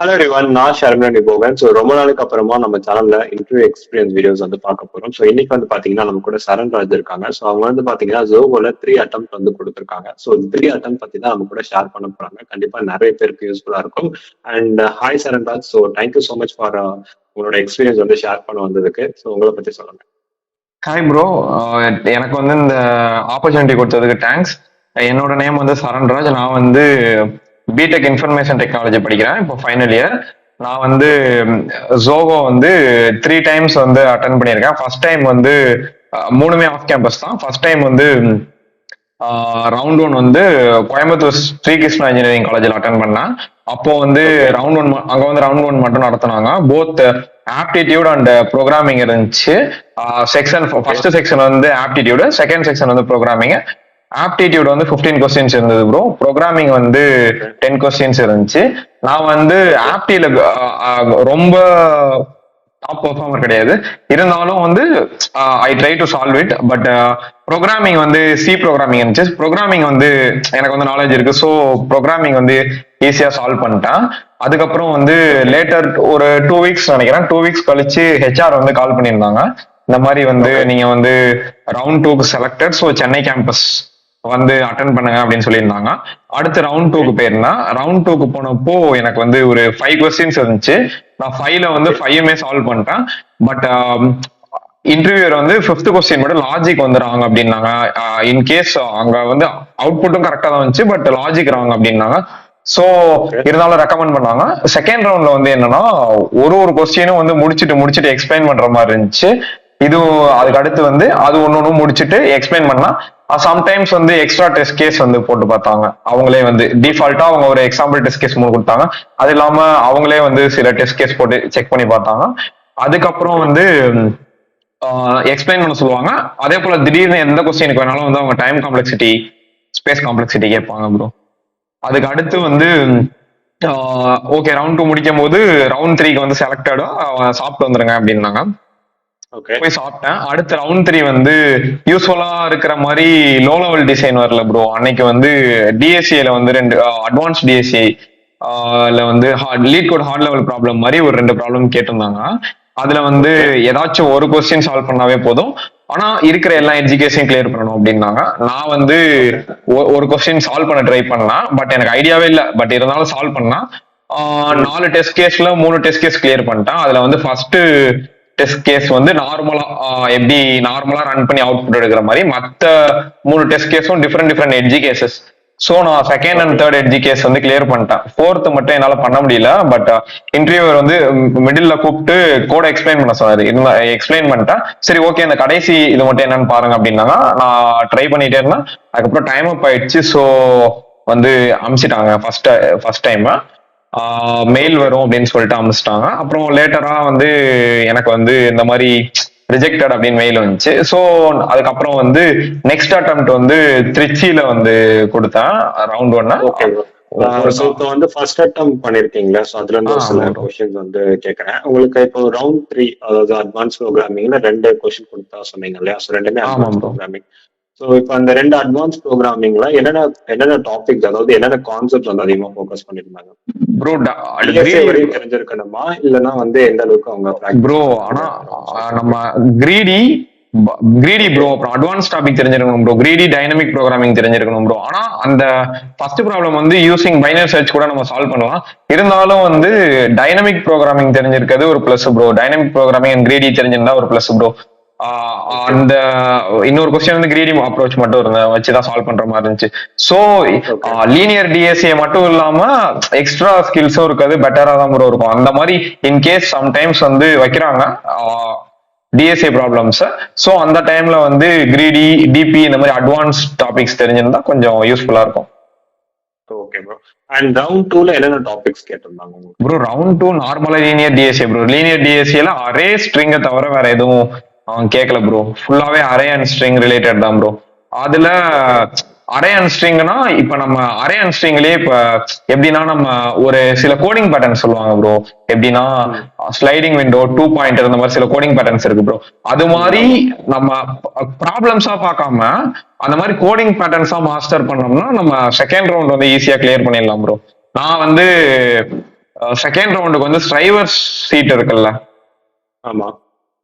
Hello everyone, நான் ஷர்மிளா போவேன். So ரொம்ப நாளுக்கு அப்புறமா நம்ம சேனல்ல இன்டர்வியூ எக்ஸ்பீரியன்ஸ் வீடியோஸ் வந்து பார்க்க போறோம். ஸோ இன்னைக்கு வந்து பாத்தீங்கன்னா நம்ம கூட சரண்ராஜ் இருக்காங்க. ஸோ அவங்க வந்து பாத்தீங்கன்னா ஜோகோல 3 அட்டம் வந்து கொடுத்துருக்காங்க. ஸோ 3 அட்டம் பத்தி தான் நம்ம கூட ஷேர் பண்ண போறாங்க. கண்டிப்பா நிறைய பேருக்கு யூஸ்ஃபுல்லா இருக்கும். And hi Charanraj, so thank you so much for உங்களோட எக்ஸ்பீரியன்ஸ் வந்து ஷேர் பண்ண வந்ததுக்கு. ஸோ உங்களை பத்தி சொல்லுங்க. Hi bro. எனக்கு வந்து இந்த ஆப்பர்ச்சுனிட்டி கொடுத்ததுக்கு தேங்க்ஸ். என்னோட நேம் வந்து சரண்ராஜ். நான் வந்து பிடெக் இன்ஃபர்மேஷன் டெக்னாலஜி படிக்கிறேன். இப்போ ஃபைனல் இயர். நான் வந்து ஜோகோ வந்து 3 டைம்ஸ் வந்து அட்டன் பண்ணியிருக்கேன். ஃபர்ஸ்ட் டைம் வந்து மூணுமே ஆஃப் கேம்பஸ் தான். ஃபர்ஸ்ட் டைம் வந்து ரவுண்ட் 1 வந்து கோயம்புத்தூர் ஸ்ரீகிருஷ்ணா இன்ஜினியரிங் காலேஜில் அட்டன் பண்ணேன். அப்போ வந்து ரவுண்ட் 1 அங்கே வந்து ரவுண்ட் 1 மட்டும் நடத்தினாங்க. போத் ஆப்டிடியூட் அண்ட் ப்ரோக்ராமிங் இருந்துச்சு. செக்ஷன் ஃபர்ஸ்ட் செக்ஷன் வந்து ஆப்டிடியூடு, செகண்ட் செக்ஷன் வந்து ப்ரோக்ராமிங். ஆப்டிடியூட் வந்து 15 கொஸ்டின்ஸ் இருந்தது ப்ரோ. ப்ரோக்ராமிங் வந்து 10 கொஸ்டின்ஸ் இருந்துச்சு. நான் வந்து ஆப்டில ரொம்ப டாப் பெர்ஃபார்மர் கிடையாது. இருந்தாலும் வந்து I try to solve it. But programming வந்து சி ப்ரோக்ராமிங் இருந்துச்சு. ப்ரோக்ராமிங் வந்து எனக்கு வந்து நாலேஜ் இருக்கு. ஸோ ப்ரோக்ராமிங் வந்து ஈஸியா சால்வ் பண்ணிட்டேன். அதுக்கப்புறம் வந்து லேட்டர் ஒரு 2 வீக்ஸ் நினைக்கிறேன், 2 வீக்ஸ் கழிச்சு ஹெச்ஆர் வந்து கால் பண்ணியிருந்தாங்க. இந்த மாதிரி வந்து நீங்க வந்து ரவுண்ட் 2க்கு செலக்டட், ஸோ சென்னை கேம்பஸ் வந்து அட்டன் பண்ணுங்க அப்படின்னு சொல்லியிருந்தாங்க. அடுத்து ரவுண்ட் 2க்கு போயிருந்தேன். ரவுண்ட் 2க்கு போனப்போ எனக்கு வந்து ஒரு 5 கொஸ்டின்ஸ் இருந்துச்சு. நான் 5ல வந்து 5மே சால்வ் பண்ணிட்டேன். பட் இன்டர்வியூர் வந்து 5th கொஸ்டின் மட்டும் லாஜிக் வந்து ராங் அப்படின்னாங்க. இன்கேஸ் அங்க வந்து அவுட்புட்டும் கரெக்டா தான் இருந்துச்சு, பட் லாஜிக் ராங் அப்படின்னாங்க. சோ இருந்தாலும் ரெக்கமெண்ட் பண்ணாங்க. செகண்ட் ரவுண்ட்ல வந்து என்னன்னா ஒரு கொஸ்டினும் வந்து முடிச்சுட்டு எக்ஸ்பிளைன் பண்ற மாதிரி இருந்துச்சு. இது அதுக்கு அடுத்து வந்து அது ஒன்னு முடிச்சுட்டு எக்ஸ்பிளைன் பண்ணா சம்டைம்ஸ் வந்து எக்ஸ்ட்ரா டெஸ்ட் கேஸ் வந்து போட்டு பார்த்தாங்க. அவங்களே வந்து டிஃபால்ட்டா அவங்க ஒரு எக்ஸாம்பிள் டெஸ்ட் கேஸ் கொடுத்தாங்க. அது இல்லாம அவங்களே வந்து சில டெஸ்ட் கேஸ் போட்டு செக் பண்ணி பார்த்தாங்க. அதுக்கப்புறம் வந்து எக்ஸ்பிளைன் பண்ண சொல்லுவாங்க. அதே போல திடீர்னு எந்த கொஸ்டினுக்கு வேணாலும் வந்து அவங்க டைம் காம்ப்ளெக்சிட்டி, ஸ்பேஸ் காம்ப்ளெக்சிட்டி கேட்பாங்க ப்ரோ. அதுக்கு அடுத்து வந்து ஓகே ரவுண்ட் 2 முடிக்கும் போது ரவுண்ட் 3க்கு வந்து செலக்டடா சாப்பிட்டு வந்துருங்க அப்படின்னாங்க. போய் சாப்பிட்டேன். அடுத்த ரவுண்ட் 3 வந்து யூஸ்ஃபுல்லா இருக்கிற மாதிரி லோ லெவல் டிசைன் வரல ப்ரோ. அன்னைக்கு வந்து டிஎஸ்சில வந்து 2 அட்வான்ஸ் டிஎஸ்சி வந்து LeetCode hard level problem மாதிரி ஒரு 2 ப்ராப்ளம் கேட்டிருந்தாங்க. அதுல வந்து ஏதாச்சும் ஒரு கொஸ்டின் சால்வ் பண்ணாவே போதும், ஆனா இருக்கிற எல்லா எஜுகேஷன் கிளியர் பண்ணணும் அப்படின்னாங்க. நான் வந்து ஒரு கொஸ்டின் சால்வ் பண்ண ட்ரை பண்ணேன். பட் எனக்கு ஐடியாவே இல்லை. பட் இருந்தாலும் சால்வ் பண்ணா 4 டெஸ்ட் கேஸ்ல 3 டெஸ்ட் கேஸ் கிளியர் பண்ணிட்டேன். அதுல வந்து ஃபர்ஸ்ட் டெஸ்ட் கேஸ் வந்து நார்மலா எப்படி நார்மலா ரன் பண்ணி அவுட்புட் எடுக்கிற மாதிரி, மற்ற 3 டெஸ்ட் கேஸும் டிஃப்ரெண்ட் எட்ஜி கேசஸ். ஸோ நான் second and third edge case வந்து கிளியர் பண்ணிட்டேன். 4th மட்டும் என்னால பண்ண முடியல. பட் இன்டர்வியூவர் வந்து மிடில் கூப்பிட்டு கோட எக்ஸ்பிளைன் பண்ண சொன்னாரு. எக்ஸ்பிளைன் பண்ணிட்டேன். சரி ஓகே இந்த கடைசி இது மட்டும் என்னன்னு பாருங்க அப்படின்னாங்க. நான் ட்ரை பண்ணிட்டே இருந்தேன். அதுக்கப்புறம் டைம் அப் ஆயிடுச்சு. ஸோ வந்து அமிச்சிட்டாங்க. ஃபர்ஸ்ட் டைம் மெயில் வரும் அப்படின்னு சொல்லிட்டு அமிச்சிட்டாங்க. அப்புறம் லேட்டரா வந்து எனக்கு வந்து இந்த மாதிரி ரிஜெக்டட் அப்படின்னு மெயில் வந்துச்சு. ஸோ அதுக்கப்புறம் வந்து நெக்ஸ்ட் அட்டெம்ப்ட் வந்து திருச்சியில வந்து கொடுத்தேன் ரவுண்ட் 1. இப்போ வந்து ஃபர்ஸ்ட் அட்டெம்ப்ட் பண்ணிருக்கீங்களா? ஸோ அதுல இருந்து சில கொஸ்டின்ஸ் வந்து கேட்கறேன். உங்களுக்கு இப்போ ரவுண்ட் 3 அதாவது அட்வான்ஸ் ப்ரோக்ராமிங்ல 2 கொஸ்டின் கொடுத்தா சொன்னீங்க இல்லையா? ஸோ 2மே அட்வான்ஸ் ப்ரோக்ராமிங். ஸோ இப்போ அந்த 2 அட்வான்ஸ் ப்ரோக்ராமிங்ல என்னென்ன டாபிக்ஸ், அதாவது என்னென்ன கான்செப்ட்ஸ் வந்து அதிகமா ஃபோக்கஸ் பண்ணிருந்தாங்க ப்ரோ? தெரிஞ்சிருக்கணுமா இல்லைன்னா வந்து எந்த அளவுக்கு அவங்க ப்ரோ? ஆனா நம்ம கிரீடி ப்ரோ, அப்புறம் அட்வான்ஸ் டாபிக் தெரிஞ்சிருக்கணும் ப்ரோ. கிரீடி டைனமிக் ப்ரோக்ராமிங் தெரிஞ்சிருக்கணும் ப்ரோ. ஆனா அந்த ஃபர்ஸ்ட் ப்ராப்ளம் வந்து யூசிங் பைனரி சர்ச் கூட நம்ம சால்வ் பண்ணலாம். இருந்தாலும் வந்து டைனமிக் ப்ரோக்ராமிங் தெரிஞ்சிருக்கிறது ஒரு plus pro. Dynamic programming and greedy தெரிஞ்சிருந்தா ஒரு பிளஸ் ப்ரோ. அந்த இன்னொரு கொஸ்டின் வந்து கிரீடி அப்ரோச் மட்டும் வச்சுதான் சால்வ் பண்ற மாதிரி இருந்துச்சு. சோ லீனியர் டிஎஸ்சியை மட்டும் இல்லாம எக்ஸ்ட்ரா ஸ்கில்ஸும் இருக்காது, பெட்டரா தான் ப்ரோ இருக்கும். அந்த மாதிரி இன்கேஸ் சம்டைம்ஸ் வந்து வைக்கிறாங்க டிஎஸ்ஏ ப்ராப்ளம்ஸ். ஸோ அந்த டைம்ல வந்து கிரீடி, டிபி இந்த மாதிரி அட்வான்ஸ் டாபிக்ஸ் தெரிஞ்சிருந்தா கொஞ்சம் யூஸ்ஃபுல்லா இருக்கும். Okay bro. அண்ட் ரவுண்ட் 2ல என்னென்ன டாபிக்ஸ் கேட்டிருந்தாங்க ப்ரோ? ரவுண்ட் 2 நார்மலா லீனியர் டிஎஸ்ஏ ப்ரோ. லீனியர் டிஎஸ்ஏல அரே ஸ்ட்ரிங்கை தவிர வேற எதுவும் கேட்கல ப்ரோ. ஃபுல்லாவே அரே அண்ட் ஸ்ட்ரிங் ரிலேட்டட் தான் ப்ரோ. அதுல அரே அண்ட் ஸ்ட்ரிங்னா இப்ப நம்ம அரே அண்ட் ஸ்ட்ரிங்லயே இப்ப எப்படின்னா நம்ம ஒரு சில கோடிங் பேட்டர்ன் சொல்லுவாங்க ப்ரோ. எப்படின்னா ஸ்லைடிங் விண்டோ, 2 பாயிண்டர், இந்த மாதிரி சில கோடிங் பேட்டர்ன்ஸ் இருக்கு ப்ரோ. அது மாதிரி நம்ம ப்ராப்ளம்ஸா பார்க்காம அந்த மாதிரி கோடிங் பேட்டர்ன்ஸா மாஸ்டர் பண்ணோம்னா நம்ம செகண்ட் ரவுண்ட் வந்து ஈஸியா கிளியர் பண்ணிடலாம் ப்ரோ. நான் வந்து செகண்ட் ரவுண்டுக்கு வந்து ஸ்ட்ரைவர் சீட் இருக்குல்ல, ஆமா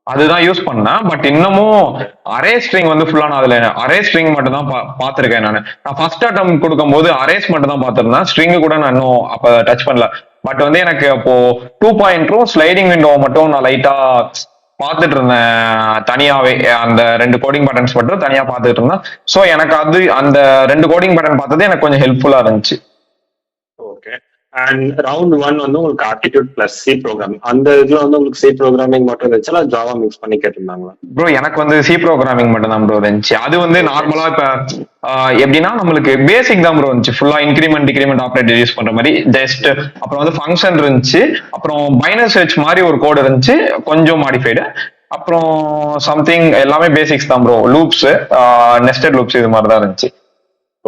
அதுதான் யூஸ் பண்ணேன். பட் இன்னமும் அரே ஸ்ட்ரிங் வந்து ஃபுல்லா நான் அதுல அரே ஸ்ட்ரிங் மட்டும் தான் பாத்திருக்கேன். நான் ஃபர்ஸ்ட் அட்டம் கொடுக்கும் போது அரேஸ் மட்டும் தான் பாத்திருந்தேன், ஸ்ட்ரிங் கூட நான் இன்னும் அப்ப டச் பண்ணல. பட் வந்து எனக்கு அப்போ 2.2 ஸ்லைடிங் விண்டோ மட்டும் நான் லைட்டா பார்த்துட்டு இருந்தேன் தனியாவே, அந்த 2 கோடிங் பட்டன்ஸ் மட்டும் தனியா பார்த்துட்டு இருந்தேன். ஸோ எனக்கு அது அந்த 2 கோடிங் பட்டன் பார்த்தது எனக்கு கொஞ்சம் ஹெல்ப்ஃபுல்லா இருந்துச்சு. ஓகே. அண்ட் ரவுண்ட் 1 வந்து உங்களுக்கு ஆப்டிடியூட் பிளஸ் சி ப்ரோக்ராமிங், அந்த இதுல வந்து உங்களுக்கு சி ப்ரோக்ராமிங் மட்டும் இருந்துச்சுல, ஜாவா மிக்ஸ் பண்ணி கேட்டிருந்தாங்களா? ப்ரோ எனக்கு வந்து சி ப்ரோக்ராமிங் மட்டும் தான் ப்ரோ இருந்துச்சு. அது வந்து நார்மலா இப்ப எப்படின்னா நம்மளுக்கு பேசிக் தான் ப்ரோ இருந்துச்சு, ஃபுல்லா இன்கிரிமெண்ட் டிகிரிமெண்ட் ஆப்ரேட்டர் யூஸ் பண்ற மாதிரி ஜஸ்ட். அப்புறம் வந்து ஃபங்க்ஷன் இருந்துச்சு, அப்புறம் பைனரி சர்ச் மாதிரி ஒரு கோட் இருந்துச்சு கொஞ்சம் மாடிஃபைடு, அப்புறம் சம்திங் எல்லாமே பேசிக்ஸ் தான் ப்ரோ. லூப்ஸ், நெஸ்டட் லூப்ஸ் இது மாதிரி தான் இருந்துச்சு.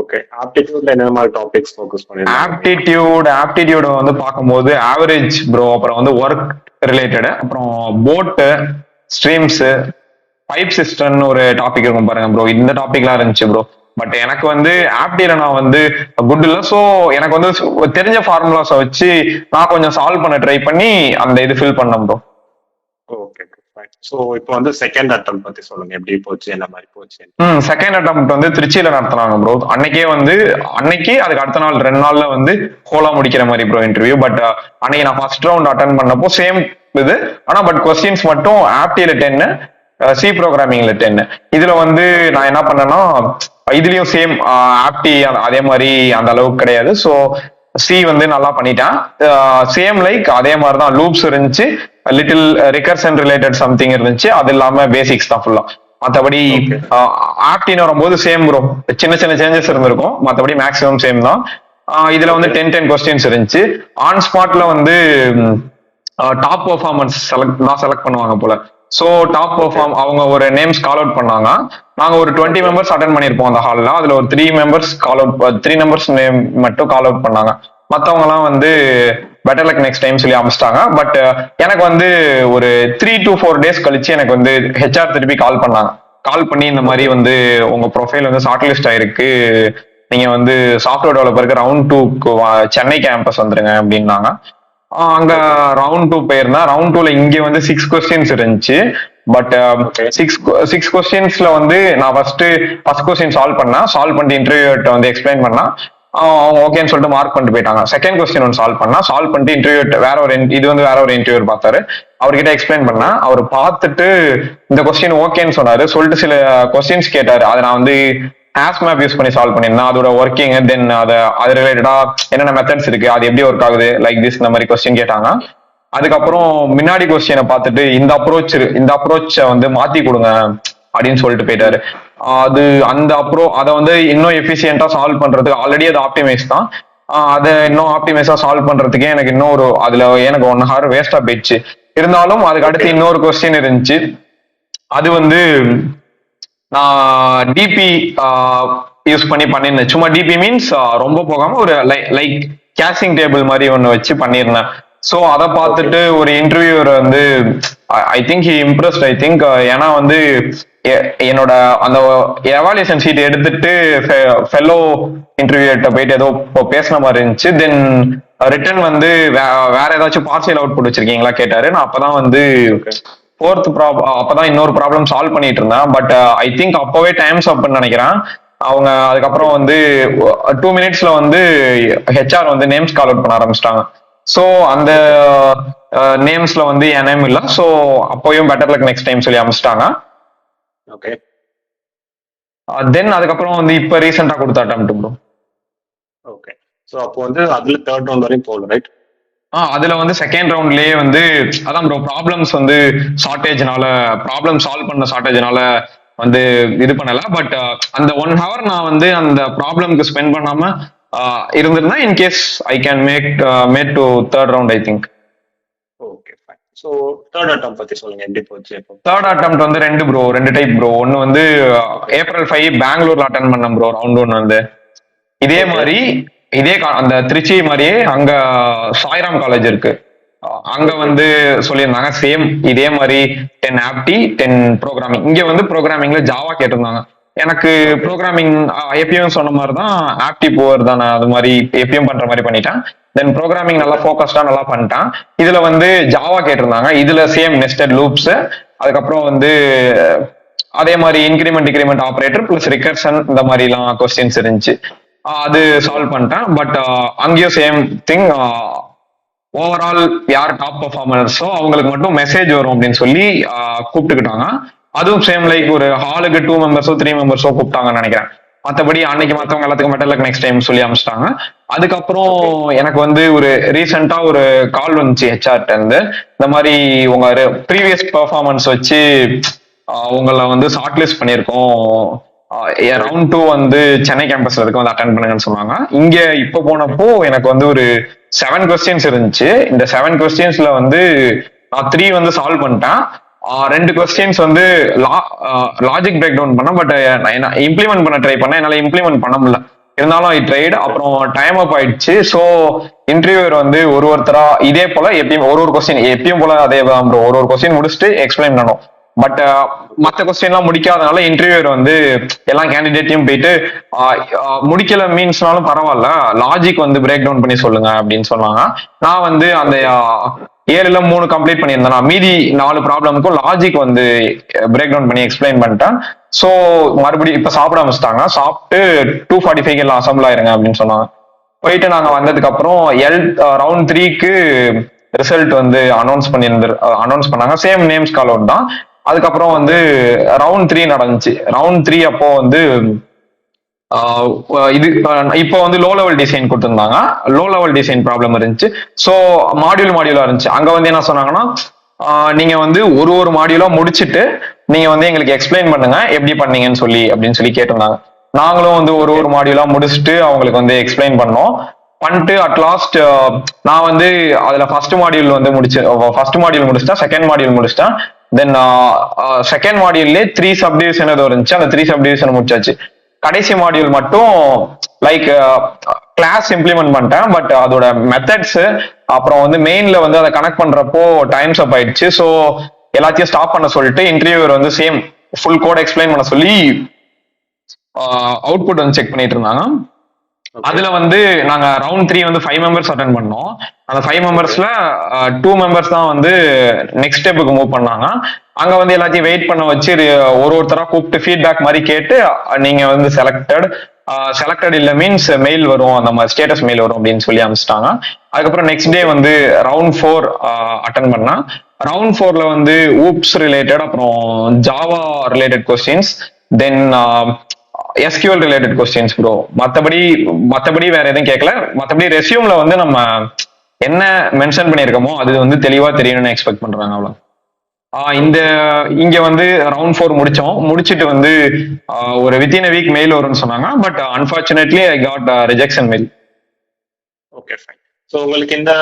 ஓகே. ஆப்டிடியூட்ல என்ன மாதிரி டாபிக்ஸ் ஃபோக்கஸ் பண்ணிருக்கீங்க? ஆப்டிடியூட் வந்து பார்க்கும்போது ஆவரேஜ் ப்ரோ, அப்புறம் வந்து ஒர்க் ரிலேட்டட், அப்புறம் போட், ஸ்ட்ரீம்ஸ், பைப் சிஸ்டம்னு ஒரு டாபிக் இருக்கும் பாருங்க ப்ரோ, இந்த டாபிக்லாம் இருந்துச்சு ப்ரோ. பட் எனக்கு வந்து ஆப்டில நான் வந்து குட் இல்லை, ஸோ எனக்கு வந்து தெரிஞ்ச ஃபார்முலாஸை வச்சு நான் கொஞ்சம் சால்வ் பண்ண ட்ரை பண்ணி அந்த இது ஃபில் பண்ணேன் ப்ரோ. ஓகே. சோ இப்போ வந்து செகண்ட் அட்டெம்ப்ட் பத்தி சொல்லுங்க, எப்படி போச்சு, என்ன மாதிரி போச்சு? செகண்ட் அட்டெம்ப்ட் வந்து திருச்சியில நடத்துனாங்க ப்ரோ. அன்னைக்கே வந்து அதுக்கு அடுத்த நாள் 2 நாள்ல வந்து ஹோலா முடிக்கிற மாதிரி ப்ரோ இன்டர்வியூ. பட் அன்னைக்கு நான் ஃபர்ஸ்ட் ரவுண்ட் அட்டன் பண்ணப்போ சேம் இது, ஆனா பட் கொஸ்டின்ஸ் மட்டும் ஆப்டில 10, சி ப்ரோக்ராமிங்ல 10. இதுல வந்து நான் என்ன பண்ணேன்னா இதுலயும் சேம் ஆப்டி அதே மாதிரி அந்த அளவுக்கு கிடையாது. ஸோ சி வந்து நல்லா பண்ணிட்டேன், சேம் லைக் அதே மாதிரி தான் லூப்ஸ் இருந்துச்சு, லிட்டில் ரிகர்ஷன் ரிலேட்டட் சம்திங் இருந்துச்சு, அது இல்லாம பேசிக்ஸ் தான் ஃபுல்லா. மற்றபடி ஆப்டின்னு வரும்போது சேம் ப்ரோ, சின்ன சின்ன சேஞ்சஸ் இருந்திருக்கும், மற்றபடி மேக்ஸிமம் சேம் தான். இதுல வந்து 10 கொஸ்டின்ஸ் இருந்துச்சு. ஆன் ஸ்பாட்ல வந்து டாப் பெர்ஃபார்மன்ஸ் செலக்ட் பண்ணுவாங்க போல. ஸோ டாப் பெர்ஃபார்ம் அவங்க ஒரு நேம்ஸ் கால் அவுட் பண்ணாங்க. நாங்க ஒரு 20 மெம்பர்ஸ் அட்டன் பண்ணிருப்போம் அந்த ஹால்ல. அதுல ஒரு 3 மெம்பர்ஸ் நேம் மட்டும் கால் அவுட் பண்ணாங்க. மற்றவங்க எல்லாம் வந்து பெட்டர் லக் நெக்ஸ்ட் டைம் சொல்லி அமைச்சிட்டாங்க. பட் எனக்கு வந்து ஒரு 3 to 4 டேஸ் கழிச்சு எனக்கு வந்து ஹெச்ஆர் திருப்பி கால் பண்ணாங்க. கால் பண்ணி இந்த மாதிரி வந்து உங்க ப்ரொஃபைல் வந்து ஷார்ட் லிஸ்ட் ஆயிருக்கு, நீங்க வந்து சாஃப்ட்வேர் டெவலப்பருக்கு ரவுண்ட் 2க்கு சென்னை கேம்பஸ் வந்துருங்க அப்படின்னாங்க. அங்க ரவுண்ட் 2 போயிருந்தேன். ரவுண்ட் 2ல இங்க வந்து 6 கொஸ்டின்ஸ் இருந்துச்சு. பட் 6 கொஸ்டின்ஸ்ல வந்து நான் ஃபர்ஸ்ட் கொஸ்டின் சால்வ் பண்ணிட்டு இன்டர்வியூட்ட வந்து எக்ஸ்பிளைன் பண்ணா, அவங்க ஓகேன்னு சொல்லிட்டு மார்க் பண்ணிட்டு போயிட்டாங்க. செகண்ட் கொஸ்டின் ஒன்று சால்வ் பண்ணிட்டு இன்டர்வியூ வேற ஒரு இன்டர்வியூ பார்த்தாரு. அவர்கிட்ட எக்ஸ்பிளைன் பண்ணேன். அவர் பார்த்துட்டு இந்த கொஸ்டின் ஓகேன்னு சொன்னாரு. சொல்லிட்டு சில கொஸ்டின்ஸ் கேட்டாரு. அதை நான் வந்து ஹேஷ் மேப் யூஸ் பண்ணி சால்வ் பண்ணிருந்தேன். அதோட ஒர்க்கிங், தென் அது ரிலேட்டடா என்னென்ன மெத்தட்ஸ் இருக்கு, அது எப்படி ஒர்க் ஆகுது, லைக் திஸ், இந்த மாதிரி கொஸ்டின் கேட்டாங்க. அதுக்கப்புறம் முன்னாடி கொஸ்டினை பார்த்துட்டு இந்த அப்ரோச்சை வந்து மாத்தி கொடுங்க அப்படின்னு சொல்லிட்டு போயிட்டாரு. அதை வந்து இன்னும் எஃபிஷியன்டா சால்வ் பண்றதுக்கு, ஆல்ரெடி அது ஆப்டிமைஸ் தான், அதை இன்னும் ஆப்டிமைஸா சால்வ் பண்றதுக்கே எனக்கு இன்னொரு அதுல எனக்கு 1 hour வேஸ்டா போயிடுச்சு. இருந்தாலும் அதுக்கு அடுத்து இன்னொரு கொஸ்டின் இருந்துச்சு. அது வந்து நான் டிபி யூஸ் பண்ணிருந்தேன். சும்மா டிபி மீன்ஸ் ரொம்ப போகாம ஒரு லைக் கேஷிங் டேபிள் மாதிரி ஒன்னு வச்சு பண்ணிருந்தேன். ஸோ அதை பார்த்துட்டு ஒரு இன்டர்வியூவர் வந்து I think he impressed, I think. ஏன்னா வந்து என்னோட அந்த எவாலுவேஷன் ஷீட் எடுத்துட்டு ஃபெல்லோ இன்டர்வியூட்ட போயிட்டு ஏதோ பேசின மாதிரி இருந்துச்சு. தென் ரிட்டன் வந்து வேற ஏதாச்சும் பார்சியல் அவுட்புட் வச்சிருக்கீங்களா கேட்டாரு. நான் அப்பதான் வந்து அப்பதான் இன்னொரு ப்ராப்ளம் சால்வ் பண்ணிட்டு இருந்தேன். பட் ஐ திங்க் அப்பவே டைம்ஸ் அப்னு நினைக்கிறேன். அவங்க அதுக்கப்புறம் வந்து 2 minutesல வந்து ஹெச்ஆர் வந்து நேம்ஸ் கால் அவுட் பண்ண ஆரம்பிச்சிட்டாங்க. ஸோ அந்த நேம்ஸ்ல வந்து என் நேம் இல்லை. ஸோ அப்போயும் பெட்டர் லக் நெக்ஸ்ட் டைம் சொல்லி அமைச்சிட்டாங்க. ஓகே. தென் அதுக்கப்புறம் வந்து இப்ப ரீசெண்டா கொடுத்த அட்டெம்ப்ட் ப்ரோ. ஓகே. ஸோ அப்போ வந்து அதுல 3rd ரவுண்ட் வரையும் போகல, ரைட்? அதுல வந்து செகண்ட் ரவுண்ட்லயே வந்து அதான் ப்ரோ, ப்ராப்ளம் சால்வ் பண்ண ஷார்டேஜ்னால வந்து இது பண்ணல. பட் அந்த 1 hour நான் வந்து அந்த ப்ராப்ளம்க்கு ஸ்பெண்ட் பண்ணாம இருந்திருந்தா in case I can made to 3rd round, I think. Okay fine. So 3rd attempt பத்தி சொல்லுங்க, எப்படி போச்சு? 3rd அட்டெம்ப்ட் வந்து 2 டைப் ப்ரோ. ஒன்னு வந்து April 5 பெங்களூர்ல அட்டன் பண்ணேன் ப்ரோ. ரவுண்ட் 1 வந்து இதே மாதிரி அந்த திருச்சி மாதிரியே அங்க சாய்ராம் காலேஜ் இருக்கு, அங்க வந்து சொல்லியிருந்தாங்க சேம் இதே மாதிரி 10 ஆப்டி 10 ப்ரோக்ராமிங். இங்க வந்து ப்ரோக்ராமிங்ல ஜாவா கேட்டிருந்தாங்க. எனக்கு ப்ரோக்ராமிங் எப்பயும் சொன்ன மாதிரி தான், ஆப்டி போவர் தானே, அது மாதிரி எப்பயும் பண்ற மாதிரி பண்ணிட்டேன். தென் ப்ரோக்ராமிங் நல்லா ஃபோக்கஸ்டா நல்லா பண்ணிட்டேன். இதுல வந்து ஜாவா கேட்டிருந்தாங்க. இதுல சேம் நெஸ்டட் லூப்ஸ், அதுக்கப்புறம் வந்து அதே மாதிரி increment decrement operator plus recursion இந்த மாதிரி எல்லாம் கொஸ்டின்ஸ் இருந்துச்சு. அது சால்வ் பண்ணிட்டேன். பட் அங்கேயும் சேம் திங், ஓவரால் யார் டாப் பெர்ஃபார்மர்ஸோ அவங்களுக்கு மட்டும் மெசேஜ் வரும் அப்படின்னு சொல்லி கூப்பிட்டுக்கிட்டாங்க. அதுவும் சேம் லைக் ஒரு ஹாலுக்கு 2 மெம்பர்ஸோ 3 மெம்பர்ஸோ கூப்பிட்டாங்கன்னு நினைக்கிறேன். மற்றபடி அன்னைக்கு மற்றவங்க எல்லாத்துக்கும் மெட்டல் நெக்ஸ்ட் டைம் சொல்லி அனுப்பிச்சிட்டாங்க. அதுக்கப்புறம் எனக்கு வந்து ஒரு ரீசெண்டா ஒரு கால் வந்துச்சு ஹெச்ஆர்ட்ட இருந்து, இந்த மாதிரி உங்க ப்ரீவியஸ் பெர்ஃபார்மன்ஸ் வச்சு உங்களை வந்து ஷார்ட் லிஸ்ட் பண்ணியிருக்கோம், ரவுண்ட் 2 வந்து சென்னை கேம்பஸ்ல இருக்கு, வந்து அட்டென்ட் பண்ணுங்கன்னு சொன்னாங்க. இங்க இப்ப போனப்போ எனக்கு வந்து ஒரு 7 கொஸ்டின்ஸ் இருந்துச்சு. இந்த 7 கொஸ்டின்ஸ்ல வந்து நான் 3 வந்து சால்வ் பண்ணிட்டேன். 2 கொஸ்டின்ஸ் வந்து லாஜிக் பிரேக் டவுன் பண்ணேன். பட் இம்ப்ளிமெண்ட் பண்ண ட்ரை பண்ணேன், என்னால இம்ப்ளிமெண்ட் பண்ண முடியல. இருந்தாலும் ஐ ட்ரைடு. அப்புறம் டைம் அப் ஆயிடுச்சு. ஸோ இன்டர்வியூவர் வந்து ஒருத்தரா இதே போல எப்பயும் ஒரு கொஸ்டின் எப்பயும் போல அதே ஒரு கொஸ்டின் முடிச்சுட்டு எக்ஸ்பிளைன் பண்ணணும். பட் மற்ற கொஸ்டின் எல்லாம் முடிக்காதனால இன்டர்வியூவர் வந்து எல்லா கேண்டிடேட்டையும் போயிட்டு முடிக்கல மீன்ஸ்னாலும் பரவாயில்ல, லாஜிக் வந்து பிரேக் டவுன் பண்ணி சொல்லுங்க அப்படின்னு சொன்னாங்க. நான் வந்து அந்த 7ல 3 கம்ப்ளீட் பண்ணியிருந்தேன். மீதி 4 ப்ராப்ளமுக்கும் லாஜிக் வந்து பிரேக் டவுன் பண்ணி எக்ஸ்பிளைன் பண்ணிட்டேன். ஸோ மறுபடியும் இப்ப சாப்பிட ஆரம்பிச்சிட்டாங்க. சாப்பிட்டு 2:45 எல்லாம் அசம்பிள் ஆயிருங்க அப்படின்னு சொன்னாங்க. போயிட்டு நாங்க வந்ததுக்கு அப்புறம் ரவுண்ட் 3க்கு ரிசல்ட் வந்து அனௌன்ஸ் பண்ணாங்க. சேம் நேம்ஸ் கால் அவுட் தான். அதுக்கப்புறம் வந்து ரவுண்ட் 3 நடந்துச்சு. ரவுண்ட் 3 அப்போ வந்து இது இப்போ வந்து லோ லெவல் டிசைன் கொடுத்துருந்தாங்க. லோ லெவல் டிசைன் ப்ராப்ளம் இருந்துச்சு. ஸோ மாடியூலா இருந்துச்சு. அங்க வந்து என்ன சொன்னாங்கன்னா, நீங்க வந்து ஒரு மாடியூலா முடிச்சுட்டு நீங்க வந்து எங்களுக்கு எக்ஸ்பிளைன் பண்ணுங்க எப்படி பண்ணீங்கன்னு அப்படின்னு சொல்லி கேட்டிருந்தாங்க. நாங்களும் வந்து ஒரு மாடியூலா முடிச்சுட்டு அவங்களுக்கு வந்து எக்ஸ்பிளைன் பண்ணிட்டு அட் லாஸ்ட் நான் வந்து அதுல ஃபர்ஸ்ட் மாடியூல் முடிச்சிட்டேன், செகண்ட் மாடியூல் முடிச்சிட்டேன். தென் செகண்ட் மாடியூல்லே 3 சப்டிவிஷன் ஏதோ இருந்துச்சு. அந்த 3 சப்டிவிஷன் முடிச்சாச்சு. கடைசி மாடியூல் மட்டும் லைக் கிளாஸ் இம்ப்ளிமெண்ட் பண்ணிட்டேன். பட் அதோட மெத்தட்ஸ் அப்புறம் வந்து மெயின்ல வந்து அதை கனெக்ட் பண்றப்போ டைம்ஸ் அப் ஆயிடுச்சு. ஸோ எல்லாத்தையும் ஸ்டாப் பண்ண சொல்லிட்டு இன்டர்வியூவர் வந்து சேம் ஃபுல் கோட் எக்ஸ்பிளைன் பண்ண சொல்லி அவுட்புட் வந்து செக் பண்ணிட்டு இருந்தாங்க. அதுல வந்து நாங்க ரவுண்ட் 3 வந்து 5 மெம்பர்ஸ் அட்டென்ட் பண்ணோம். அந்த 5 மெம்பர்ஸ்ல 2 மெம்பர்ஸ் தான் வந்து நெக்ஸ்ட் ஸ்டெப்புக்கு மூவ் பண்ணாங்க. அங்க வந்து எல்லாத்தையும் வெயிட் பண்ண வச்சு ஒருத்தரா கூப்பிட்டு ஃபீட்பேக் மாதிரி கேட்டு நீங்க வந்து செலக்டட் இல்ல மீன்ஸ் மெயில் வரும், அந்த மாதிரி ஸ்டேட்டஸ் மெயில் வரும் அப்படின்னு சொல்லி அனுப்பிச்சிட்டாங்க. அதுக்கப்புறம் நெக்ஸ்ட் டே வந்து ரவுண்ட் 4 அட்டென்ட் பண்ணா. ரவுண்ட் 4ல வந்து ஊப்ஸ் ரிலேட்டட், அப்புறம் ஜாவா ரிலேட்டட் கொஸ்டின்ஸ், தென் எஸ்கியூஎல் ரிலேட்டட் கொஸ்டின்ஸ் ப்ரோ. மத்தபடி வேற எதுவும் கேட்கல. மத்தபடி ரெஸ்யூம்ல வந்து நம்ம என்ன மென்ஷன் பண்ணிருக்கோமோ அது வந்து தெளிவா தெரியணும்னு எக்ஸ்பெக்ட் பண்றாங்க. அவ்வளவு இங்க வந்து ரவுண்ட் 4 முடிச்சிட்டு வந்து ஒரு வித்தின் a வீக் மெயில் வரும்னு சொன்னாங்க. But unfortunately I got rejection mail. Okay fine. So உங்களுக்கு இந்த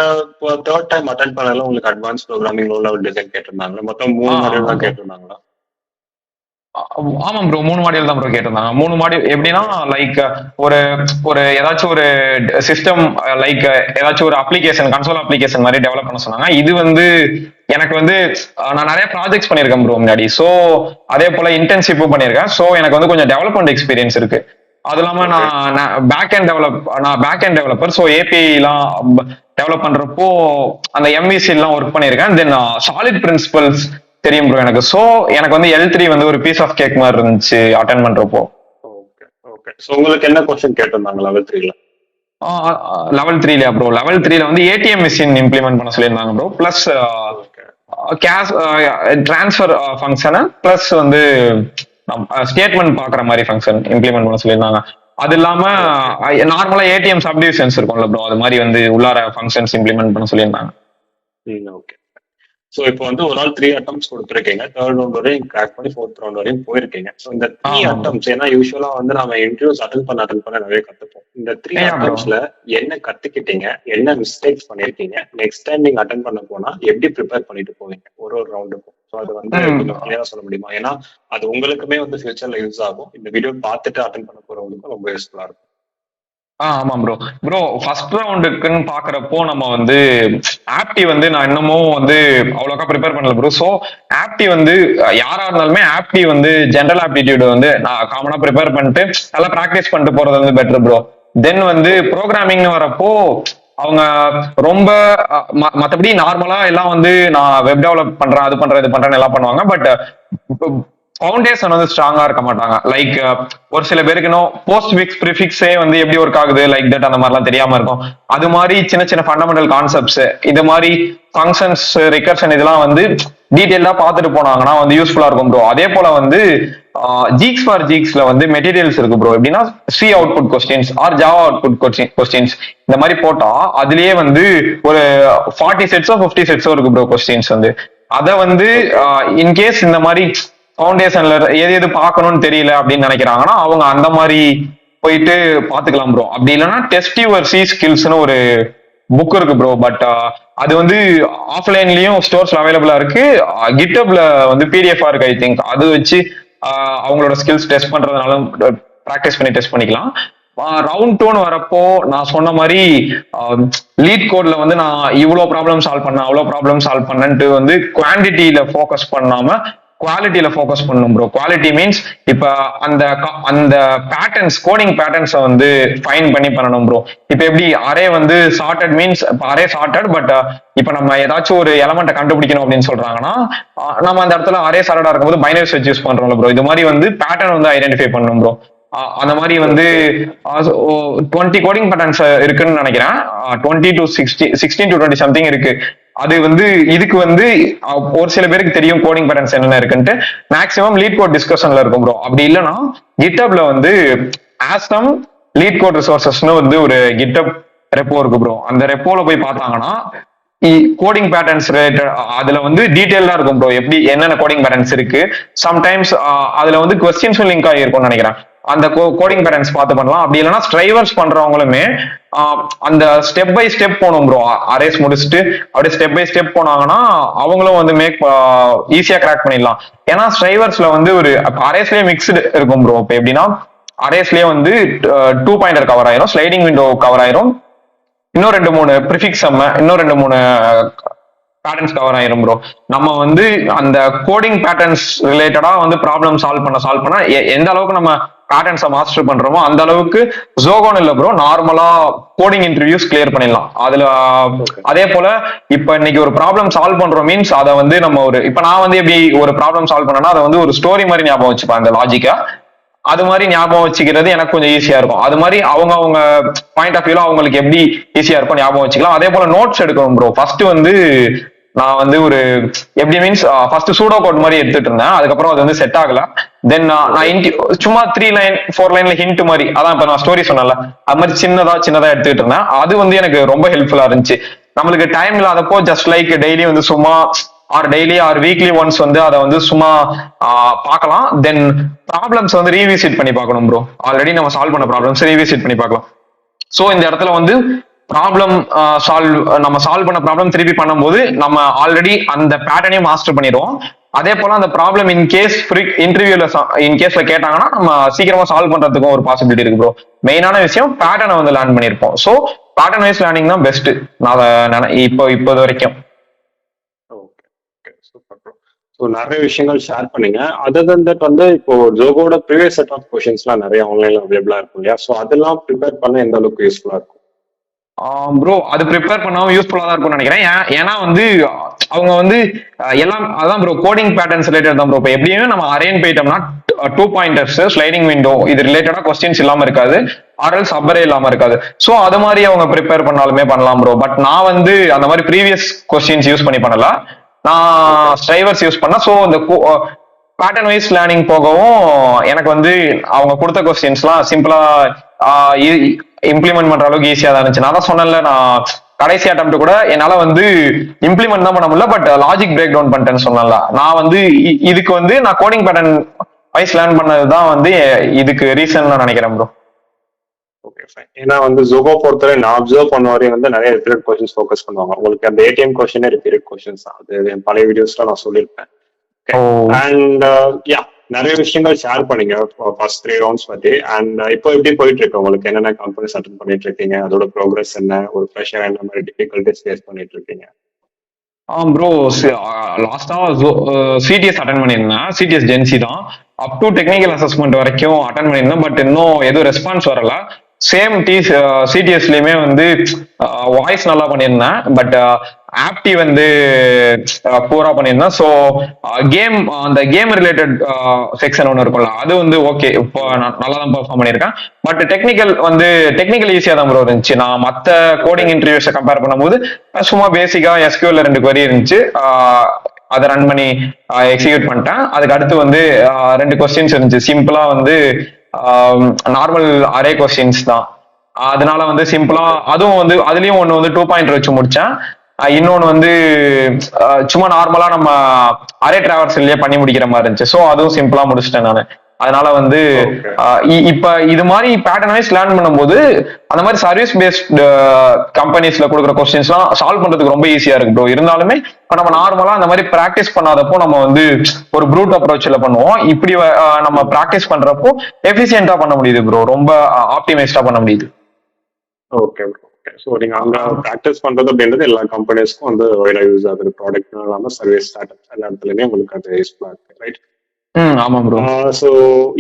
தேர்ட் டைம் அட்டென்ட் பண்ணல உங்களுக்கு advance programming low level design கேட்டிருந்தாங்களா? மொத்தம் 3 மாடியூல் தான் கேட்டிருந்தாங்களா? ஆமா ப்ரோ, 3 மாடியூல் தான் ப்ரோ கேட்டிருந்தாங்க. 3 மாடியூல் எப்படின்னா லைக் ஒரு ஏதாச்சும் ஒரு சிஸ்டம் லைக் ஏதாச்சும் ஒரு அப்ளிகேஷன், கன்சோல் அப்ளிகேஷன் மாதிரி டெவலப் பண்ண சொன்னாங்க. இது வந்து எனக்கு வந்து நான் நிறைய ப்ராஜெக்ட்ஸ் பண்ணியிருக்கேன் ப்ரோ முன்னாடி. ஸோ அதே போல இன்டர்ன்ஷிப்பும் பண்ணியிருக்கேன். ஸோ எனக்கு வந்து கொஞ்சம் டெவலப்மெண்ட் எக்ஸ்பீரியன்ஸ் இருக்கு. அது இல்லாம நான் பேக் அண்ட் டெவலப்பர். ஸோ ஏபிஐலாம் டெவலப் பண்றப்போ அந்த எம்விசி எல்லாம் ஒர்க் பண்ணியிருக்கேன். தென் சாலிட் பிரின்சிபல்ஸ் தெரியும் ப்ரோ எனக்கு. ஸோ எனக்கு வந்து L3 வந்து ஒரு பீஸ் ஆஃப் கேக் மாதிரி இருந்துச்சு அட்டென்ட் பண்றப்போ. ஓகே. ஸோ உங்களுக்கு என்ன கொஸ்டின் கேட்டிருந்தாங்க லெவல் 3ல? லெவல் 3லயா ப்ரோ? லெவல் 3ல வந்து ஏடிஎம் மிஷின் இம்ப்ளிமெண்ட் பண்ண சொல்லியிருந்தாங்க bro. Plus cash transfer function, plus வந்து ஸ்டேட்மெண்ட் பாக்குற மாதிரி ஃபங்க்ஷன் இம்ப்ளிமெண்ட் பண்ண சொல்லியிருந்தாங்க. அது இல்லாம நார்மலா ஏடிஎம் சப்டிவிஷன்ஸ் இருக்கும்ல ப்ரோ, அது மாதிரி வந்து உள்ளார ஃபங்க்ஷன்ஸ் இம்ப்ளிமெண்ட் பண்ண சொல்லியிருந்தாங்க. ஓகே. ஸோ இப்போ வந்து ஒரு நாள் 3 அட்டம்ஸ் கொடுத்துருக்கீங்க. தேர்ட் ரவுண்ட் வரையும் கிராக் பண்ணி 4th ரவுண்ட் வரையும் போயிருக்கீங்க. ஸோ இந்த 3 அட்டம்ஸ், ஏன்னா யூஸ்வலா வந்து நம்ம இன்டர்வியூஸ் அட்டன் பண்ண நிறைய கத்துப்போம். இந்த 3 அட்டம்ஸ்ல என்ன கத்துக்கிட்டீங்க, என்ன மிஸ்டேக்ஸ் பண்ணிருக்கீங்க, நெக்ஸ்ட் டைம் நீங்க அட்டன் பண்ண போனா எப்படி ப்ரிப்பேர் பண்ணிட்டு போவீங்க ஒரு ரவுண்டுக்கும்? ஸோ அது வந்து கிளியரா சொல்ல முடியுமா? ஏன்னா அது உங்களுக்குமே வந்து ஃபியூச்சர்ல யூஸ் ஆகும். இந்த வீடியோ பார்த்துட்டு அட்டன் பண்ண போறவங்களுக்கும் ரொம்ப யூஸ்ஃபுல்லா இருக்கும். ஆமா ப்ரோ ஃபர்ஸ்ட் ரவுண்டுக்குன்னு பாக்குறப்போ நம்ம வந்து ஆப்டி வந்து நான் இன்னமும் வந்து அவ்வளோக்கா ப்ரிப்பேர் பண்ணல ப்ரோ. ஸோ ஆப்டி வந்து யாரா இருந்தாலுமே ஆப்டி வந்து ஜென்ரல் ஆப்டிடியூட் வந்து நான் காமனா ப்ரிப்பேர் பண்ணிட்டு நல்லா ப்ராக்டிஸ் பண்ணிட்டு போறது வந்து பெட்டர் ப்ரோ. தென் வந்து ப்ரோக்ராமிங்னு வரப்போ அவங்க ரொம்ப மத்தபடி நார்மலா எல்லாம் வந்து நான் வெப் டெவலப் பண்றேன், அது பண்றேன், இது பண்றேன்னு எல்லாம் பண்ணுவாங்க. பட் ஃபவுண்டேஷன் வந்து ஸ்ட்ராங்கா இருக்க மாட்டாங்க. லைக் ஒரு சில பேருக்கு இன்னும் போஸ்ட் ஃபிக்ஸ் ப்ரிஃபிக்ஸே வந்து எப்படி ஒர்க் ஆகுது லைக் தட் அந்த மாதிரிலாம் தெரியாம இருக்கும். அது மாதிரி சின்ன சின்ன ஃபண்டமெண்டல் கான்செப்ட்ஸ், இது மாதிரி ஃபங்க்ஷன்ஸ், ரிகர்ஷன், இதெல்லாம் வந்து டீடைலா பார்த்துட்டு போனாங்கன்னா வந்து யூஸ்ஃபுல்லா இருக்கும் ப்ரோ. அதே போல வந்து ஜீக்ஸ் ஃபார் ஜீக்ஸ்ல வந்து மெட்டீரியல்ஸ் இருக்கு ப்ரோ. எப்படின்னா C output questions are Java output questions இந்த மாதிரி போட்டா அதுலயே வந்து ஒரு 40 செட்ஸோ 50 செட்ஸோ இருக்கு ப்ரோ கொஸ்டின்ஸ் வந்து. அதை வந்து இன்கேஸ் இந்த மாதிரி ஃபவுண்டேஷன்ல எது எது பார்க்கணும்னு தெரியல அப்படின்னு நினைக்கிறாங்கன்னா அவங்க அந்த மாதிரி போயிட்டு பாத்துக்கலாம் ப்ரோ. அப்படி இல்லைன்னா டெஸ்ட் யுவர் சி ஸ்கில்ஸ்னு ஒரு புக் இருக்கு ப்ரோ. பட் அது வந்து ஆஃப்லைன்லயும் ஸ்டோர்ஸ்ல அவைலபிளா இருக்கு, கிட்டப்ல வந்து பிடிஎஃப் இருக்கு. ஐ திங்க் அது வச்சு அவங்களோட ஸ்கில்ஸ் டெஸ்ட் பண்றதுனால ப்ராக்டிஸ் பண்ணி டெஸ்ட் பண்ணிக்கலாம். ரவுண்ட் 2 வரப்போ நான் சொன்ன மாதிரி லீட் கோட்ல வந்து நான் இவ்வளவு ப்ராப்ளம் சால்வ் பண்ணேன், அவ்வளவு ப்ராப்ளம் சால்வ் பண்ணேன்ட்டு வந்து குவான்டிட்டியில ஃபோக்கஸ் பண்ணாம குவாலிட்டியில ஃபோக்கஸ் பண்ணும் ப்ரோ. குவாலிட்டி மீன்ஸ் இப்ப அந்த அந்த பேட்டர்ன்ஸ், கோடிங் பேட்டர்ன்ஸை வந்து ஃபைன் பண்ணி பண்ணணும் ப்ரோ. இப்ப எப்படி அரே வந்து sorted means array sorted, but இப்ப நம்ம ஏதாச்சும் ஒரு எலமெண்ட்டை கண்டுபிடிக்கணும் அப்படின்னு சொல்றாங்கன்னா நம்ம அந்த இடத்துல அரே சார்ட்டடா இருக்கும்போது பைனரி சர்ச் யூஸ் பண்றோம்ல ப்ரோ. இது மாதிரி வந்து பேட்டர்ன் வந்து ஐடென்டிஃபை பண்ணணும் ப்ரோ. அந்த மாதிரி வந்து 20 கோடிங் பேட்டர்ன்ஸ் இருக்குன்னு நினைக்கிறேன். 20 to 16 to 20 சம்திங் இருக்கு. அது வந்து இதுக்கு வந்து ஒரு சில பேருக்கு தெரியும் கோடிங் பேட்டர்ன்ஸ் என்னென்ன இருக்குன்ட்டு. மேக்ஸிமம் லீட் கோட் டிஸ்கஷன்ல இருக்கும் ப்ரோ. அப்படி இல்லைன்னா கிட்டப்ல வந்து ஆஸ்டம் லீட் கோட் ரிசோர்சஸ்னு வந்து ஒரு கிட்டப் ரெப்போ இருக்கு ப்ரோ. அந்த ரெப்போல போய் பார்த்தாங்கன்னா கோடிங் பேட்டர்ன்ஸ் ரிலேட்டட் அதுல வந்து டீடைலா இருக்கும் ப்ரோ. எப்படி என்னென்ன கோடிங் பேட்டர்ன்ஸ் இருக்கு, சம்டைம்ஸ் அதுல வந்து கொஸ்டின்ஸும் லிங்க் ஆகிருக்கும்னு நினைக்கிறேன். அந்த கோடிங் பேட்டர்ன்ஸ் பார்த்து பண்ணலாம். அப்படி இல்லைன்னா ஸ்ட்ரைவர்ஸ் பண்றவங்களுமே அந்த ஸ்டெப் பை ஸ்டெப் போகணும் ப்ரோ. அரேஸ் முடிச்சுட்டு அப்படியே ஸ்டெப் பை ஸ்டெப் போனாங்கன்னா அவங்களும் வந்து ஈஸியா கிராக் பண்ணிடலாம். ஏன்னா ஸ்ட்ரைவர்ஸ்ல வந்து ஒரு அரேஸ்லயே மிக்ஸ்டு இருக்கும் ப்ரோ. இப்போ எப்படின்னா அரேஸ்லயே வந்து 2 பாயிண்டர் கவர் ஆயிரும், ஸ்லைடிங் விண்டோ கவர் ஆயிரும், இன்னும் 2-3 ப்ரிஃபிக்ஸ் இன்னும் 2-3 பேட்டர்ன்ஸ் கவர் ஆயிரும் ப்ரோ. நம்ம வந்து அந்த கோடிங் பேட்டர்ன்ஸ் ரிலேட்டடா வந்து ப்ராப்ளம் சால்வ் பண்ண எந்த அளவுக்கு நம்ம பேட்டர்ன்ஸை மாஸ்டர் பண்றோமோ அந்த அளவுக்கு ஜோகோன் இல்ல ப்ரோ, நார்மலா கோடிங் இன்டர்வியூஸ் கிளியர் பண்ணிடலாம். அதுல அதே போல இப்ப இன்னைக்கு ஒரு ப்ராப்ளம் சால்வ் பண்றோம் மீன்ஸ் அதை வந்து நம்ம இப்ப நான் வந்து எப்படி ஒரு ப்ராப்ளம் சால்வ் பண்ணேன்னா அதை வந்து ஒரு ஸ்டோரி மாதிரி ஞாபகம் வச்சுப்பேன், அந்த லாஜிக்கா. அது மாதிரி ஞாபகம் வச்சுக்கிறது எனக்கு கொஞ்சம் ஈஸியா இருக்கும். அது மாதிரி அவங்க பாயிண்ட் ஆஃப் வியூல அவங்களுக்கு எப்படி ஈஸியா இருக்கும் ஞாபகம் வச்சுக்கலாம். அதே போல நோட்ஸ் எடுக்கணும் ப்ரோ. ஃபர்ஸ்ட் வந்து நான் வந்து ஒரு எப்படி மீன்ஸ் ஃபர்ஸ்ட் சூடோ கோட் மாதிரி எடுத்துட்டு இருந்தேன். அதுக்கப்புறம் அது வந்து செட் ஆகல. தென் நான் சும்மா 3 லைன் 4 லைன்ல ஹிண்ட் மாதிரி, அதான் இப்ப நான் ஸ்டோரி சொன்னல அது மாதிரி சின்னதா எடுத்துட்டு இருந்தேன். அது வந்து எனக்கு ரொம்ப ஹெல்ப்ஃபுல்லா இருந்துச்சு. நம்மளுக்கு டைம் இல்லாதப்போ ஜஸ்ட் லைக் டெய்லி வந்து சும்மா டெய்லி ஆர் வீக்லி ஒன்ஸ் வந்து அதை வந்து சும்மா பார்க்கலாம். தென் ப்ராப்ளம்ஸ் வந்து ரீவிசிட் பண்ணி பார்க்கணும் ப்ரோ. ஆல்ரெடி நம்ம சால்வ் பண்ண ப்ராப்ளம்ஸ் ரீவிசிட் பண்ணி பார்க்கலாம். ஸோ இந்த இடத்துல வந்து ப்ராப்ளம் நம்ம சால்வ் பண்ண ப்ராப்ளம் திருப்பி பண்ணும்போது நம்ம ஆல்ரெடி அந்த பேட்டர்னையும் மாஸ்டர் பண்ணிடுவோம். அதே போல அந்த ப்ராப்ளம் இன்கேஸ் இன்கேஸ்ல கேட்டாங்கன்னா நம்ம சீக்கிரமா சால்வ் பண்றதுக்கும் ஒரு பாசிபிலிட்டி இருக்கு ப்ரோ. மெயினான விஷயம் பேட்டர்னை வந்து லேர்ன் பண்ணிருப்போம். ஸோ பேட்டர்ன் வைஸ் லேர்னிங் தான் பெஸ்ட் நான் இப்போ வரைக்கும். ஸோ நிறைய விஷயங்கள் ஷேர் பண்ணீங்க. அதர் தன் தட் வந்து இப்போ ஜோகோட ப்ரீவியஸ் செட் ஆஃப் கொஷின்ஸ்லாம் நிறைய ஆன்லைன்ல அவைலபிளா இருக்கும் இல்லையா? ஸோ அதெல்லாம் ப்ரிப்பேர் பண்ண எந்த அளவுக்கு யூஸ்ஃபுல்லா இருக்கும் ப்ரோ? அது ப்ரிப்பேர் பண்ணாம யூஸ்ஃபுல்லா தான் இருக்கும்னு நினைக்கிறேன். ஏன்னா வந்து அவங்க வந்து எல்லாம் அதான் ப்ரோ கோடிங் பேட்டர்ன்ஸ் ரிலேட்டட் தான் ப்ரோ. இப்போ எப்படியுமே நம்ம அரேன் போயிட்டோம்னா 2 பாயிண்டர்ஸ், ஸ்லைடிங் விண்டோ இது ரிலேட்டடா கொஸ்டின்ஸ் இல்லாம இருக்காது, ஆர்எல் சப்பரே இல்லாம இருக்காது. ஸோ அது மாதிரி அவங்க ப்ரிப்பேர் பண்ணாலுமே பண்ணலாம் ப்ரோ. பட் நான் வந்து அந்த மாதிரி ப்ரீவியஸ் கொஸ்டின்ஸ் யூஸ் பண்ணி பண்ணல, நான் ஸ்ட்ரைவர்ஸ் யூஸ் பண்ண. ஸோ இந்த பேட்டர்ன் வைஸ் லேர்னிங் போகவும் எனக்கு வந்து அவங்க கொடுத்த கொஸ்டின்ஸ்லாம் சிம்பிளா இம்ப்ளிமெண்ட் பண்ற அளவுக்கு ஈஸியா தான் இருந்துச்சு. நான் தான் சொன்னேன்ல, நான் கடைசி அட்டெம்ப்ட் கூட என்னால வந்து இம்ப்ளிமெண்ட் தான் பண்ண முடியல, பட் லாஜிக் பிரேக் டவுன் பண்ணிட்டேன்னு சொன்னேன்ல. நான் வந்து இதுக்கு வந்து நான் கோடிங் பேட்டர்ன் வைஸ் லேர்ன் பண்ணதுதான் வந்து இதுக்கு ரீசன் நான் நினைக்கிறேன் ப்ரோ. Okay fine. ஏன்னா வந்து ஜோகோ பொறுத்தவரை நான் அப்சர்வ் பண்ண வரையும் வந்து நிறைய ரிப்பீட்டட் கொஸ்டின்ஸ் ஃபோக்கஸ் பண்ணுவாங்க. உங்களுக்கு அந்த ஏடிஎம் கொஸ்டினே ரிப்பீட்டட் கொஸ்டின்ஸ் தான். அது என் பழைய வீடியோஸ்ல நான் சொல்லியிருப்பேன். அண்ட் யா நிறைய விஷயங்கள் ஷேர் பண்ணீங்க ஃபர்ஸ்ட் 3 ரவுண்ட்ஸ் பத்தி. அண்ட் இப்போ எப்படி போயிட்டு இருக்கு உங்களுக்கு? என்னென்ன கம்பெனிஸ் அட்டெண்ட் பண்ணிட்டு இருக்கீங்க? அதோட ப்ரோக்ரஸ் என்ன? ஒரு ஃப்ரெஷர் என்ன மாதிரி டிஃபிகல்ட்டிஸ் ஃபேஸ் பண்ணிட்டு இருக்கீங்க? ப்ரோ லாஸ்டா சிடிஎஸ் அட்டெண்ட் பண்ணியிருந்தேன். சிடிஎஸ் ஜென்சி தான். அப் டு டெக்னிக்கல் அசஸ்மெண்ட் வரைக்கும் அட்டெண்ட் பண்ணியிருந்தேன். பட் இன்னும் எதுவும் ரெஸ்பான்ஸ் வரல. சேம் சிடிஎஸ்லயுமே வந்து வாய்ஸ் நல்லா பண்ணியிருந்தேன், பட் ஆப்டி வந்து பூரா பண்ணியிருந்தேன். ஸோ அந்த கேம் ரிலேட்டட் செக்ஷன் ஒன்று இருக்கும்ல, அது வந்து ஓகே, இப்போ நான் நல்லா தான் பெர்ஃபார்ம் பண்ணியிருக்கேன். பட் டெக்னிக்கல் ஈஸியா தான் ப்ரோ இருந்துச்சு. நான் மற்ற கோடிங் இன்டர்வியூஸை கம்பேர் பண்ணும்போது சும்மா பேசிக்கா எஸ்கியூஎல்ல 2 query இருந்துச்சு, அதை ரன் பண்ணி எக்ஸிக்யூட் பண்ணிட்டேன். அதுக்கு அடுத்து வந்து 2 கொஸ்டின்ஸ் இருந்துச்சு, சிம்பிளா வந்து நார்மல் அரே கொஸ்டின்ஸ் தான். அதனால வந்து சிம்பிளா அதுவும் வந்து அதுலயும் ஒண்ணு வந்து 2 பாயிண்ட் வச்சு முடிச்சேன். இன்னொன்னு வந்து சும்மா நார்மலா நம்ம அரே டிராவர்சல்லையே பண்ணி முடிக்கிற மாதிரி இருந்துச்சு. ஸோ அதுவும் சிம்பிளா முடிச்சிட்டேன் நான். அதனால வந்து இப்ப இது மாதிரி பேட்டர்ன் வைஸ் லேர்ன் பண்ணும்போது அந்த மாதிரி சர்வீஸ் பேஸ்ட் கம்பெனிஸ்ல கொடுக்குற கொஸ்டின்ஸ் எல்லாம் சால்வ் பண்றதுக்கு ரொம்ப ஈஸியா இருக்கு ப்ரோ. இருந்தாலுமே இப்ப நம்ம நார்மலா அந்த மாதிரி பிராக்டிஸ் பண்ணாதப்போ நம்ம வந்து ஒரு ப்ரூட் அப்ரோச்ல பண்ணுவோம். இப்படி நம்ம பிராக்டிஸ் பண்றப்போ எஃபிஷியன்டா பண்ண முடியுது ப்ரோ, ரொம்ப ஆப்டிமைஸ்டா பண்ண முடியுது. Okay bro. ஸோ நீங்க அங்க ப்ராக்டிஸ் பண்றது அப்படின்றது எல்லா கம்பெனிஸ்க்கும் வந்து வைடா யூஸ் ஆகுது. ப்ராடக்ட் இல்லாம சர்வீஸ் ஸ்டார்ட்அப் எல்லா இடத்துலயுமே உங்களுக்கு அது யூஸ்ஃபுல்லா இருக்கு, ரைட்? ஆமா ப்ரோ. ஸோ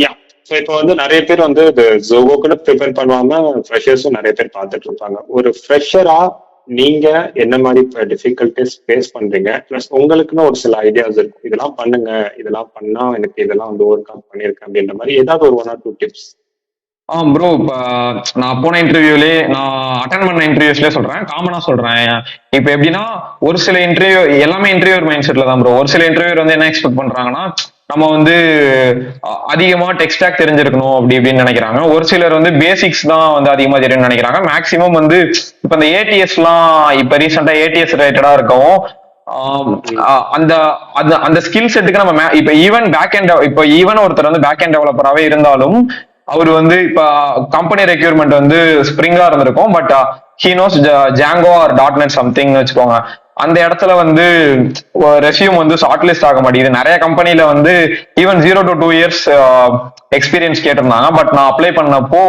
யா, ஸோ இப்போ வந்து நிறைய பேர் வந்து இது ஜோகோக்குன்னு ப்ரிப்பேர் பண்ணுவாம ஃப்ரெஷர்ஸும் நிறைய பேர் பார்த்துட்டு இருப்பாங்க. ஒரு ஃப்ரெஷரா நீங்க என்ன மாதிரி டிஃபிகல்டிஸ் ஃபேஸ் பண்றீங்க, பிளஸ் உங்களுக்குன்னு ஒரு சில ஐடியாஸ் இருக்கும், இதெல்லாம் பண்ணுங்க, இதெல்லாம் பண்ணா எனக்கு இதெல்லாம் வந்து ஓவர் கம் பண்ணியிருக்கேன் அப்படின்ற மாதிரி ஏதாவது ஒரு 1 or 2 டிப்ஸ்? ப்ரோ, இப்ப நான் போன இன்டர்வியூலே, நான் அட்டன் பண்ண இன்டர்வியூஸ்லயே சொல்றேன், காமனா சொல்றேன். இப்ப எப்படின்னா, ஒரு சில இன்டர்வியூ எல்லாமே இன்டர்வியூ மைண்ட் செட்ல தான் ப்ரோ. ஒரு சில இன்டர்வியூ வந்து என்ன எக்ஸ்பெக்ட் பண்றாங்கன்னா, நம்ம வந்து அதிகமா டெக் ஸ்டாக் தெரிஞ்சிருக்கணும் அப்படி இப்படின்னு நினைக்கிறாங்க. ஒரு சிலர் வந்து பேசிக்ஸ் தான் வந்து அதிகமா தெரியும்னு நினைக்கிறாங்க. மேக்சிமம் வந்து இப்ப இந்த ஏடிஎஸ் எல்லாம் இப்ப ரீசெண்டா ஏடிஎஸ் ரிலேட்டடா இருக்கவும் அந்த அந்த ஸ்கில் செட்டுக்கு நம்ம இப்ப ஈவன் ஒருத்தர் வந்து பேக் எண்ட் டெவலப்பராகவே இருந்தாலும் அவர் வந்து இப்ப கம்பெனி ரெக்யூர்மெண்ட் வந்து ஸ்ப்ரிங்கா இருந்திருக்கும், but he knows Django or .NET சம்திங்னு வச்சுக்கோங்க. அந்த இடத்துல வந்து ரெஸ்யூம் வந்து ஷார்ட் லிஸ்ட் ஆக மாட்டேங்குது. நிறைய கம்பெனில வந்து ஈவன் 0 to 2 years எக்ஸ்பீரியன்ஸ் கேட்டிருந்தாங்க, பட் நான் அப்ளை பண்ணப்போ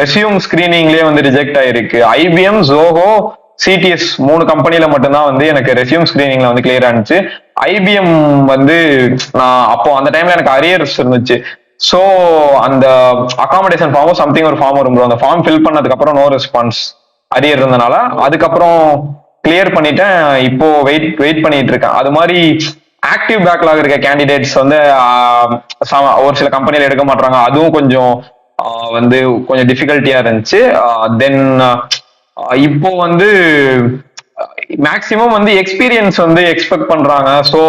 ரெஸ்யூம் ஸ்கிரீனிங்லயே வந்து ரிஜெக்ட் ஆயிருக்கு. ஐபிஎம், ஜோஹோ, சிடிஎஸ் 3 கம்பெனில மட்டும்தான் வந்து எனக்கு ரெஸ்யூம் ஸ்கிரீனிங்ல வந்து கிளியர் ஆனிச்சு. ஐபிஎம் வந்து நான் அப்போ அந்த டைம்ல எனக்கு அரியர்ஸ் இருந்துச்சு. ஸோ அந்த அகாமடேஷன் ஃபார்மும் சம்திங் ஒரு ஃபார்ம் வரும் ப்ரோ. அந்த ஃபார்ம் ஃபில் பண்ணதுக்கு அப்புறம் நோ ரெஸ்பான்ஸ் அரியர் இருந்தனால அதுக்கப்புறம் கிளியர் பண்ணிட்டேன். இப்போ வெயிட் பண்ணிட்டு இருக்கேன். அது மாதிரி ஆக்டிவ் பேக்லாக் இருக்க கேண்டிடேட்ஸ் வந்து ஒரு சில கம்பெனில எடுக்க மாட்டாங்க. அதுவும் கொஞ்சம் வந்து கொஞ்சம் டிஃபிகல்ட்டியா இருந்துச்சு. தென் இப்போ வந்து மேக்சிமம் வந்து எக்ஸ்பீரியன்ஸ் வந்து எக்ஸ்பெக்ட் பண்றாங்க. ஸோ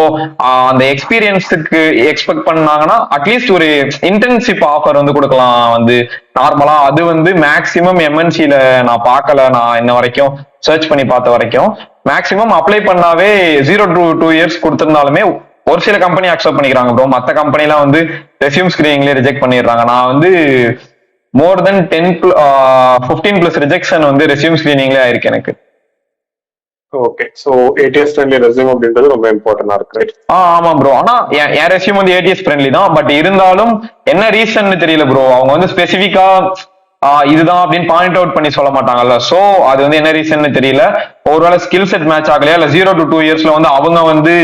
அந்த எக்ஸ்பீரியன்ஸுக்கு எக்ஸ்பெக்ட் பண்ணாங்கன்னா அட்லீஸ்ட் ஒரு இன்டர்ன்ஷிப் ஆஃபர் வந்து கொடுக்கலாம் வந்து நார்மலா. அது வந்து மேக்சிமம் எம்என்சில நான் பார்க்கல, நான் இன்ன வரைக்கும் சர்ச் பண்ணி பார்த்த வரைக்கும். மேக்சிமம் அப்ளை பண்ணாவே 0 to 2 years கொடுத்திருந்தாலுமே ஒரு சில கம்பெனி அக்செப்ட் பண்ணிக்கிறாங்க ப்ரோ. மற்ற கம்பெனிலாம் வந்து ரெஸ்யூம் ஸ்கிரீனிங்லேயே ரிஜெக்ட் பண்ணிடுறாங்க. நான் வந்து மோர் தென் 15+ ரிஜெக்ஷன் வந்து ரெஸ்யூம் ஸ்கிரீனிங்லேயே ஆயிருக்கு எனக்கு. Okay, so ADS friendly resume அப்படின்றது ரொம்ப இம்பார்ட்டன்டா இருக்கு. ஆமா ப்ரோ. ஆனா என் ரெஸ்யூம் வந்து ஏடிஎஸ் ஃப்ரெண்ட்லி தான், பட் இருந்தாலும் என்ன ரீசன் தெரியல ப்ரோ. அவங்க வந்து ஸ்பெசிபிக்கா இதுதான் அப்படின்னு பாயிண்ட் அவுட் பண்ணி சொல்ல மாட்டாங்கல்ல. சோ அது வந்து என்ன ரீசன் தெரியல. ஒருவேளை ஸ்கில் செட் மேட்ச் ஆகலையா, இல்ல 0 to 2 yearsல வந்து அவங்க வந்து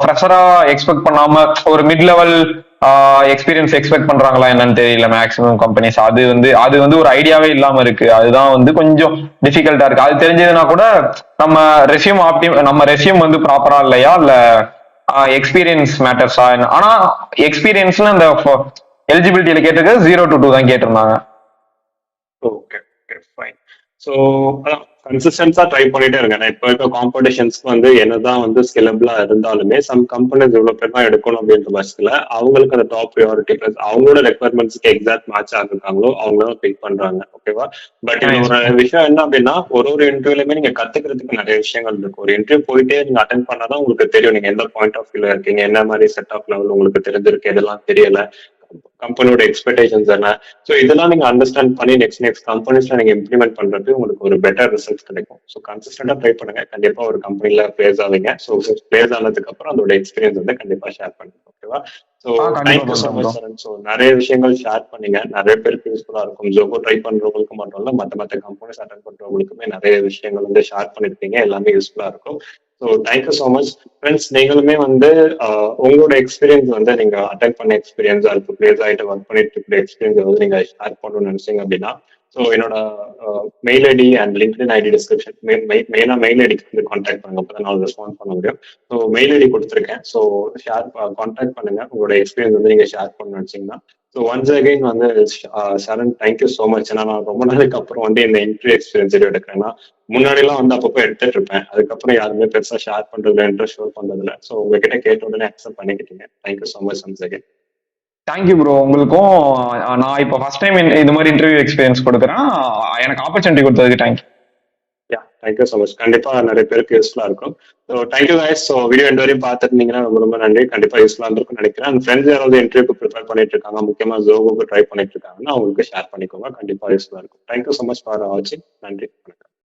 ஃப்ரெஷரா எக்ஸ்பெக்ட் பண்ணாம ஒரு மிட் லெவல் எக்ஸ்பீரியன்ஸ் எக்ஸ்பெக்ட் பண்றாங்களா என்னன்னு தெரியல மேக்ஸிமம் கம்பெனிஸ். அது வந்து ஒரு ஐடியாவே இல்லாம இருக்கு. அதுதான் வந்து கொஞ்சம் டிஃபிகல்ட்டா இருக்கு. அது தெரிஞ்சதுன்னா கூட நம்ம ரெஸ்யூம் வந்து ப்ராப்பரா இல்லையா, இல்ல எக்ஸ்பீரியன்ஸ் மேட்டர்ஸா. ஆனா எக்ஸ்பீரியன்ஸ்னு அந்த எலிஜிபிலிட்டியில கேட்டிருக்க 0 to 2 தான் கேட்டிருந்தாங்க. Okay, fine. ஸோ அதான் கன்சிஸ்டன்ஸா ட்ரை பண்ணிட்டே இருங்க. இப்போ இருக்க காம்படிஷன்ஸ்க்கு வந்து என்னதான் வந்து ஸ்கிலபிளா இருந்தாலுமே சம் கம்பெனிஸ் இவ்வளவு பேர் தான் எடுக்கணும் அப்படின்ற பட்சத்துல அவங்களுக்கு அந்த டாப் ப்ரியாரிட்டி பிளஸ் அவங்களோட ரெக்குவயர்மெண்ட்ஸ்க்கு எக்ஸாக்ட் மேட்ச் ஆகிருக்காங்களோ அவங்களும் பிக் பண்றாங்க. ஓகேவா? பட் ஒரு விஷயம் என்ன அப்படின்னா, ஒரு இன்டர்வியூலயுமே நீங்க கத்துக்கிறதுக்கு நிறைய விஷயங்கள் இருக்கு. ஒரு இன்டர்வியூ போயிட்டே நீங்க அட்டென்ட் பண்ணாதான் உங்களுக்கு தெரியும் நீங்க எந்த பாயிண்ட் ஆஃப் வியூல இருக்கீங்க, என்ன மாதிரி செட் ஆஃப் லெவல் உங்களுக்கு தெரிஞ்சிருக்கு, இதெல்லாம் தெரியல, கம்பெனியோட எக்ஸ்பெக்டேஷன்ஸ் என்ன. ஸோ இதெல்லாம் நீங்க அண்டர்ஸ்டாண்ட் பண்ணி நெக்ஸ்ட் கம்பெனிஸ்ல நீங்க இம்ப்ளிமெண்ட் பண்றது உங்களுக்கு ஒரு பெட்டர் ரிசல்ட்ஸ் கிடைக்கும். ஸோ கன்சிஸ்டன்டா ட்ரை பண்ணுங்க, கண்டிப்பா ஒரு கம்பெனில பிளேஸ் ஆவீங்க. ஸோ பிளேஸ் ஆனதுக்கு அப்புறம் அதோட எக்ஸ்பீரியன்ஸ் வந்து கண்டிப்பா ஷேர் பண்ணுங்க. ஓகேவா? ஸோ தேங்க்யூ ஸோ மச் சரண். ஸோ நிறைய விஷயங்கள் ஷேர் பண்ணீங்க, நிறைய பேருக்கு யூஸ்ஃபுல்லா இருக்கும். ஜோகோ ட்ரை பண்றவங்களுக்கு மட்டும் இல்ல, மற்ற கம்பெனிஸ் அட்டன் பண்றவங்களுக்குமே நிறைய விஷயங்கள் வந்து ஷேர் பண்ணிருக்கீங்க, எல்லாமே யூஸ்ஃபுல்லா இருக்கும். So thank you so much friends. நீங்களுமே வந்து உங்களோட எக்ஸ்பீரியன்ஸ் வந்து நீங்க அட்டென்ட் பண்ண எக்ஸ்பீரியன்ஸ், அதுக்கு பிளேஸ் ஆகிட்டு ஒர்க் பண்ணிட்டு இருக்கிற எக்ஸ்பீரியன்ஸ் வந்து நீங்க ஷேர் பண்ணணும்னு நினைச்சீங்க அப்படின்னா ஸோ என்னோட mail ID and LinkedIn ID description மெயினாக மெயில் ஐடிக்கு வந்து கான்டாக்ட் பண்ணுங்க, அப்போ தான் நான் ரெஸ்பாண்ட் பண்ண முடியும். ஸோ மெயில் ஐடி கொடுத்துருக்கேன். ஸோ கான்டாக்ட் பண்ணுங்க, உங்களோட எக்ஸ்பீரியன்ஸ் வந்து நீங்கள் ஷேர் பண்ணணும்னு நினச்சிங்கன்னா. ஸோ ஒன்ஸ் அகைன் வந்து சரண், தேங்க்யூ ஸோ மச். ஏன்னா நான் ரொம்ப நாளைக்கு அப்புறம் வந்து இந்த இன்டர்வியூ எக்ஸ்பீரியன்ஸ் எடுக்கிறேன்னா, முன்னாடிலாம் வந்து அப்பப்போ எடுத்துட்டு இருப்பேன், அதுக்கப்புறம் யாருமே பெருசாக ஷேர் பண்றதுல இன்ட்ரெஸ்ட் ஷோ பண்றதுல. ஸோ உங்ககிட்ட கேட்ட உடனே அக்செப்ட் பண்ணிக்கிட்டீங்க. Thank you so much once again. Thank you bro. உங்களுக்கும் நான் இப்போ ஃபர்ஸ்ட் டைம் இந்த மாதிரி இன்டர்வியூ எக்ஸ்பீரியன்ஸ் கொடுக்குறேன், எனக்கு ஆப்பர்ச்சுனிட்டி கொடுத்ததுக்கு தேங்க்யூ. Thank you so much. கண்டிப்பா நிறைய பேருக்கு யூஸ்ஃபுல்லா இருக்கும். So thank you guys. So video end வரையும் பார்த்துருந்தீங்கன்னா ரொம்ப ரொம்ப நன்றி. கண்டிப்பா யூஸ்ஃபுல்லா இருக்கும்னு நினைக்கிறேன். அண்ட் ஃப்ரெண்ட்ஸ் யாராவது இன்டர்வியூக்கு ப்ரிப்பேர் பண்ணிட்டு இருக்காங்க, முக்கியமா ஜோகோக்கு ட்ரை பண்ணிட்டு இருக்காங்கன்னா அவங்களுக்கு ஷேர் பண்ணிக்கோங்க, கண்டிப்பா யூஸ்ஃபுல்லா இருக்கும். தேங்க்யூ ஸோ மச் ஃபார் வாட்சிங். நன்றி, வணக்கம்.